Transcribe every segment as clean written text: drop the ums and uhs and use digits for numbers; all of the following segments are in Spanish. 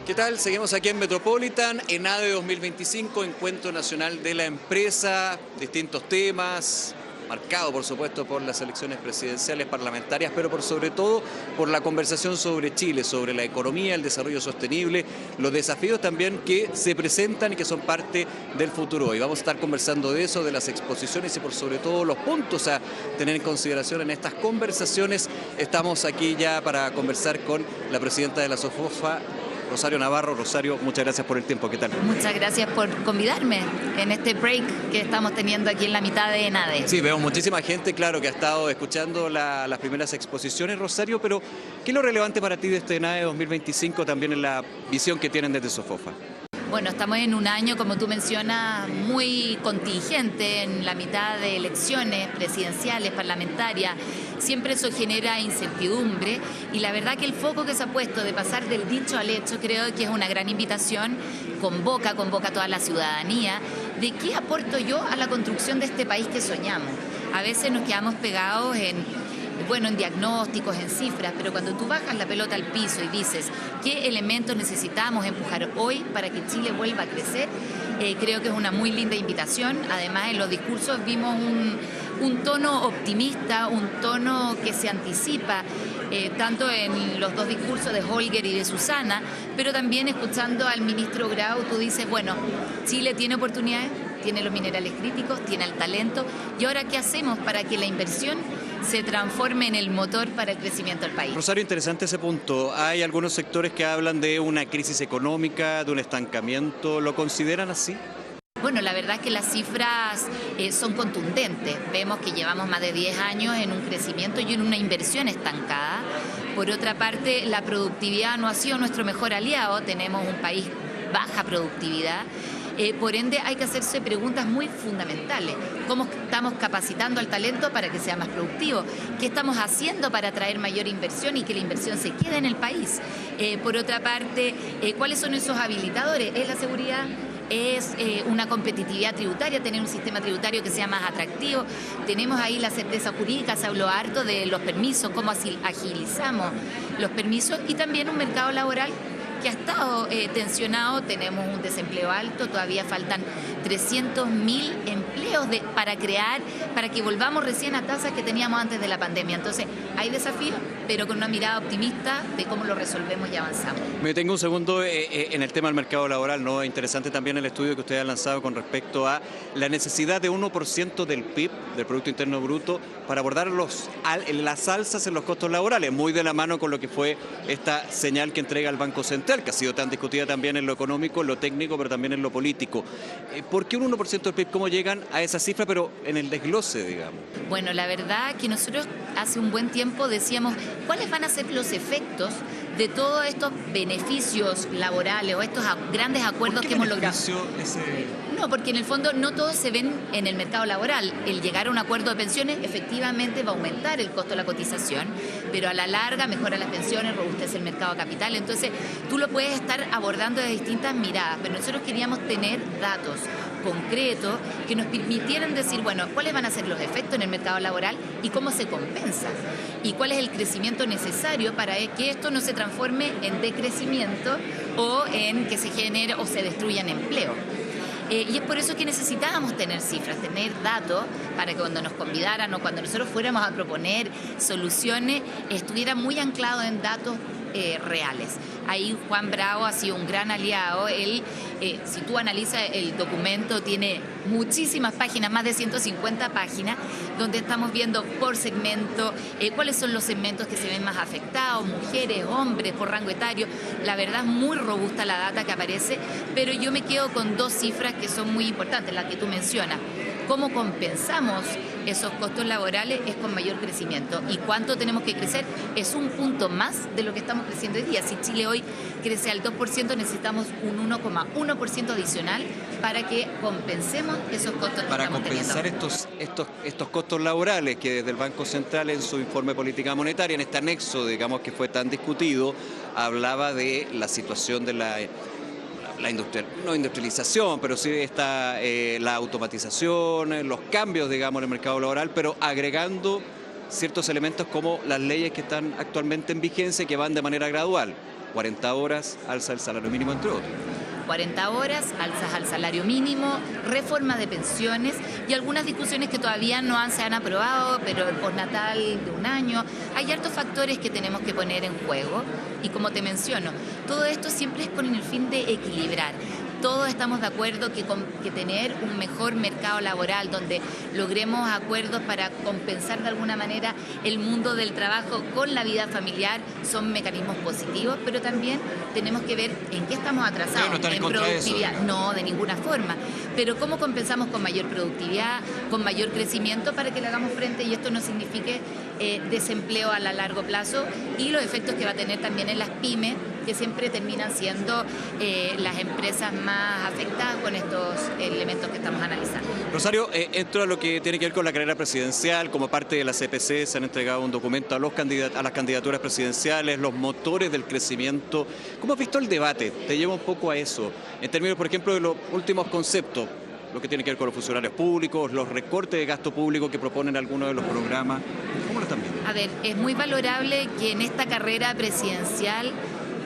¿Qué tal? Seguimos aquí en Metropolitan, ENADE 2025, Encuentro Nacional de la Empresa, distintos temas, marcado por supuesto por las elecciones presidenciales, parlamentarias, pero por sobre todo por la conversación sobre Chile, sobre la economía, el desarrollo sostenible, los desafíos también que se presentan y que son parte del futuro. Y vamos a estar conversando de eso, de las exposiciones y por sobre todo los puntos a tener en consideración en estas conversaciones. Estamos aquí ya para conversar con la presidenta de la SOFOFA, Rosario Navarro. Rosario, muchas gracias por el tiempo. ¿Qué tal? Muchas gracias por convidarme en este break que estamos teniendo aquí en la mitad de ENADE. Sí, veo muchísima gente, claro, que ha estado escuchando las primeras exposiciones, Rosario, pero ¿qué es lo relevante para ti de este ENADE 2025 también en la visión que tienen desde SOFOFA? Bueno, estamos en un año, como tú mencionas, muy contingente, en la mitad de elecciones presidenciales, parlamentarias. Siempre eso genera incertidumbre y la verdad que el foco que se ha puesto de pasar del dicho al hecho creo que es una gran invitación, convoca a toda la ciudadanía de qué aporto yo a la construcción de este país que soñamos. A veces nos quedamos pegados en diagnósticos, en cifras, pero cuando tú bajas la pelota al piso y dices qué elementos necesitamos empujar hoy para que Chile vuelva a crecer, creo que es una muy linda invitación. Además, en los discursos vimos un tono optimista, un tono que se anticipa, tanto en los dos discursos de Holger y de Susana, pero también escuchando al ministro Grau, tú dices, bueno, Chile tiene oportunidades, tiene los minerales críticos, tiene el talento, y ahora ¿qué hacemos para que la inversión se transforme en el motor para el crecimiento del país? Rosario, interesante ese punto. Hay algunos sectores que hablan de una crisis económica, de un estancamiento. ¿Lo consideran así? Bueno, la verdad es que las cifras son contundentes. Vemos que llevamos más de 10 años en un crecimiento y en una inversión estancada. Por otra parte, la productividad no ha sido nuestro mejor aliado. Tenemos un país baja productividad. Por ende, hay que hacerse preguntas muy fundamentales. ¿Cómo estamos capacitando al talento para que sea más productivo? ¿Qué estamos haciendo para atraer mayor inversión y que la inversión se quede en el país? Por otra parte, ¿cuáles son esos habilitadores? ¿Es la seguridad? Es una competitividad tributaria, tener un sistema tributario que sea más atractivo. Tenemos ahí la certeza jurídica, se habló harto de los permisos, cómo agilizamos los permisos, y también un mercado laboral que ha estado tensionado. Tenemos un desempleo alto, todavía faltan 300.000 empleos para crear, para que volvamos recién a tasas que teníamos antes de la pandemia. Entonces, hay desafíos, pero con una mirada optimista de cómo lo resolvemos y avanzamos. Me detengo un segundo en el tema del mercado laboral, ¿no? Interesante también el estudio que usted ha lanzado con respecto a la necesidad de 1% del PIB, del Producto Interno Bruto, para abordar las alzas en los costos laborales, muy de la mano con lo que fue esta señal que entrega el Banco Central, que ha sido tan discutida también en lo económico, en lo técnico, pero también en lo político. ¿Por qué un 1% del PIB? ¿Cómo llegan a esa cifra, pero en el desglose, digamos? Bueno, la verdad que nosotros hace un buen tiempo decíamos cuáles van a ser los efectos de todos estos beneficios laborales o estos grandes acuerdos que hemos logrado. No, porque en el fondo no todos se ven en el mercado laboral. El llegar a un acuerdo de pensiones efectivamente va a aumentar el costo de la cotización, pero a la larga mejora las pensiones, robustece el mercado de capital. Entonces tú lo puedes estar abordando de distintas miradas, pero nosotros queríamos tener datos concretos que nos permitieran decir, bueno, cuáles van a ser los efectos en el mercado laboral y cómo se compensa, y cuál es el crecimiento necesario para que esto no se transforme en decrecimiento o en que se genere o se destruyan empleos. Y es por eso que necesitábamos tener cifras, tener datos, para que cuando nos convidaran o cuando nosotros fuéramos a proponer soluciones, estuviera muy anclado en datos reales. Ahí Juan Bravo ha sido un gran aliado. Él, si tú analizas el documento, tiene muchísimas páginas, más de 150 páginas, donde estamos viendo por segmento cuáles son los segmentos que se ven más afectados, mujeres, hombres, por rango etario. La verdad es muy robusta la data que aparece, pero yo me quedo con dos cifras que son muy importantes, las que tú mencionas. ¿Cómo compensamos esos costos laborales? Es con mayor crecimiento. ¿Y cuánto tenemos que crecer? Es un punto más de lo que estamos creciendo hoy día. Si Chile hoy crece al 2%, necesitamos un 1,1% adicional para que compensemos esos costos que estamos teniendo. Para compensar estos costos laborales que desde el Banco Central en su informe de política monetaria, en este anexo, digamos, que fue tan discutido, hablaba de la situación de la no industrialización, pero sí la automatización, los cambios, digamos, en el mercado laboral, pero agregando ciertos elementos como las leyes que están actualmente en vigencia y que van de manera gradual. 40 horas, alza del salario mínimo, entre otros. 40 horas, alzas al salario mínimo, reforma de pensiones y algunas discusiones que todavía no se han aprobado, pero el postnatal de 1 año. Hay hartos factores que tenemos que poner en juego y como te menciono, todo esto siempre es con el fin de equilibrar. Todos estamos de acuerdo que tener un mejor mercado laboral donde logremos acuerdos para compensar de alguna manera el mundo del trabajo con la vida familiar son mecanismos positivos, pero también tenemos que ver en qué estamos atrasados, en productividad. No, de ninguna forma. Pero cómo compensamos con mayor productividad, con mayor crecimiento para que le hagamos frente y esto no signifique desempleo a largo plazo y los efectos que va a tener también en las pymes, que siempre terminan siendo las empresas más afectadas con estos elementos que estamos analizando. Rosario, dentro de lo que tiene que ver con la carrera presidencial, como parte de la CPC se han entregado un documento a las candidaturas presidenciales, los motores del crecimiento. ¿Cómo has visto el debate? Te lleva un poco a eso, en términos, por ejemplo, de los últimos conceptos, lo que tiene que ver con los funcionarios públicos, los recortes de gasto público que proponen algunos de los programas. ¿Cómo lo están viendo? A ver, es muy valorable que en esta carrera presidencial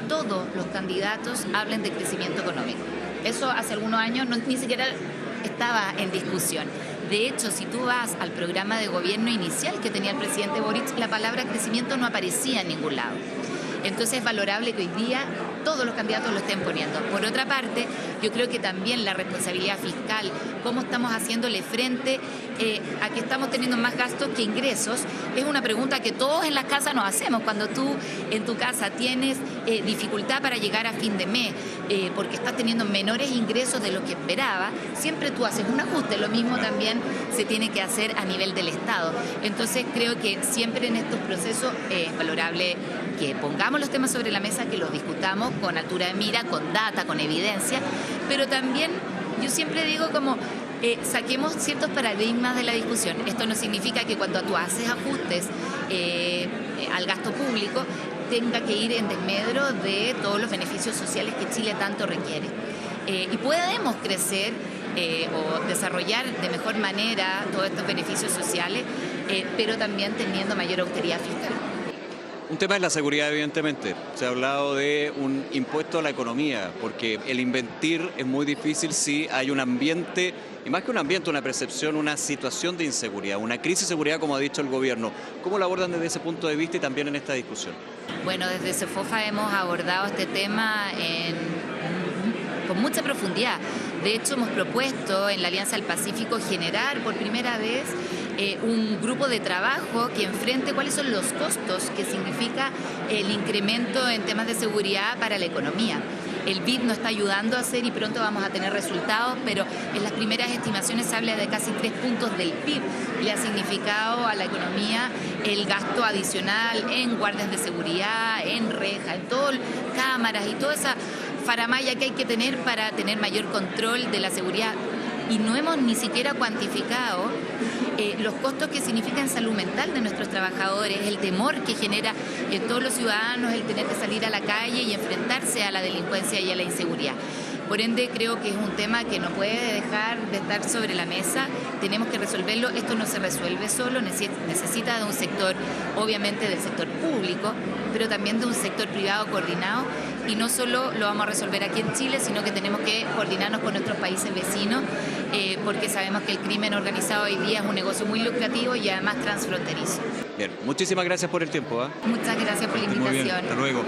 todos los candidatos hablen de crecimiento económico. Eso hace algunos años ni siquiera estaba en discusión. De hecho, si tú vas al programa de gobierno inicial que tenía el presidente Boric, la palabra crecimiento no aparecía en ningún lado. Entonces es valorable que hoy día todos los candidatos lo estén poniendo. Por otra parte, yo creo que también la responsabilidad fiscal, cómo estamos haciéndole frente a que estamos teniendo más gastos que ingresos, es una pregunta que todos en las casas nos hacemos. Cuando tú en tu casa tienes dificultad para llegar a fin de mes, porque estás teniendo menores ingresos de lo que esperaba, siempre tú haces un ajuste. Lo mismo también se tiene que hacer a nivel del Estado. Entonces creo que siempre en estos procesos es valorable que pongamos los temas sobre la mesa, que los discutamos con altura de mira, con data, con evidencia, pero también yo siempre digo como saquemos ciertos paradigmas de la discusión. Esto no significa que cuando tú haces ajustes al gasto público tenga que ir en desmedro de todos los beneficios sociales que Chile tanto requiere. Y podemos crecer o desarrollar de mejor manera todos estos beneficios sociales, pero también teniendo mayor austeridad fiscal. Un tema es la seguridad, evidentemente. Se ha hablado de un impuesto a la economía, porque el invertir es muy difícil si hay un ambiente, y más que un ambiente, una percepción, una situación de inseguridad, una crisis de seguridad, como ha dicho el gobierno. ¿Cómo lo abordan desde ese punto de vista y también en esta discusión? Bueno, desde CEFOFA hemos abordado este tema con mucha profundidad. De hecho, hemos propuesto en la Alianza del Pacífico generar por primera vez un grupo de trabajo que enfrente cuáles son los costos que significa el incremento en temas de seguridad para la economía. El BID nos está ayudando a hacer y pronto vamos a tener resultados, pero en las primeras estimaciones se habla de casi 3 puntos del PIB. Le ha significado a la economía el gasto adicional en guardias de seguridad, en rejas, en todo, cámaras y toda esa faramalla que hay que tener para tener mayor control de la seguridad. Y no hemos ni siquiera cuantificado los costos que significa en salud mental de nuestros trabajadores, el temor que genera en todos los ciudadanos el tener que salir a la calle y enfrentarse a la delincuencia y a la inseguridad. Por ende, creo que es un tema que no puede dejar de estar sobre la mesa, tenemos que resolverlo. Esto no se resuelve solo, necesita de un sector, obviamente del sector público, pero también de un sector privado coordinado, y no solo lo vamos a resolver aquí en Chile, sino que tenemos que coordinarnos con nuestros países vecinos, porque sabemos que el crimen organizado hoy día es un negocio muy lucrativo y además transfronterizo. Bien, muchísimas gracias por el tiempo. Muchas gracias por la invitación. Muy bien, hasta luego.